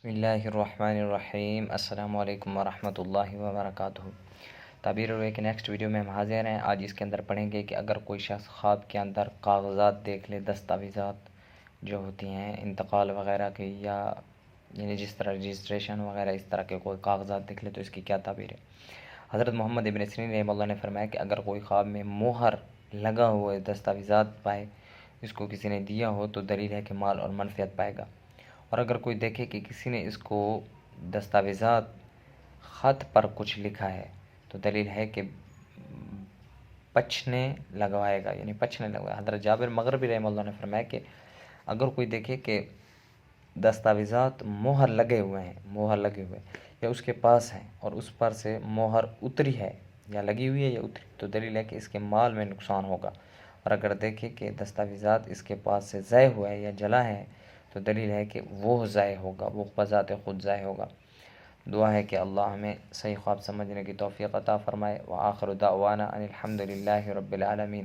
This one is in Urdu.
بسم اللہ الرحمن الرحیم۔ السلام علیکم ورحمۃ اللہ وبرکاتہ۔ تعبیر روئے کے نیکسٹ ویڈیو میں ہم حاضر ہیں۔ آج اس کے اندر پڑھیں گے کہ اگر کوئی شخص خواب کے اندر کاغذات دیکھ لے، دستاویزات جو ہوتی ہیں انتقال وغیرہ کی، یا یعنی جس طرح رجسٹریشن وغیرہ اس طرح کے کوئی کاغذات دیکھ لے تو اس کی کیا تعبیر ہے۔ حضرت محمد ابن سیرین رحمہ اللہ نے فرمایا کہ اگر کوئی خواب میں مہر لگا ہوئے دستاویزات پائے، اس کو کسی نے دیا ہو، تو دلیل ہے کہ مال اور منفعت پائے گا۔ اور اگر کوئی دیکھے کہ کسی نے اس کو دستاویزات خط پر کچھ لکھا ہے، تو دلیل ہے کہ پچھنے لگوائے گا، یعنی پچھنے لگوائے۔ حضرت جابر مغربی رحمہ اللہ نے فرمایا کہ اگر کوئی دیکھے کہ دستاویزات مہر لگے ہوئے یا اس کے پاس ہیں اور اس پر سے مہر اتری ہے، یا لگی ہوئی ہے یا اتری، تو دلیل ہے کہ اس کے مال میں نقصان ہوگا۔ اور اگر دیکھے کہ دستاویزات اس کے پاس سے ضائع ہوا ہے یا جلا ہے، تو دلیل ہے کہ وہ ضائع ہوگا، وہ بذات خود ضائع ہوگا۔ دعا ہے کہ اللہ ہمیں صحیح خواب سمجھنے کی توفیق عطا فرمائے۔ وآخر دعوانا ان الحمد للہ رب العالمین۔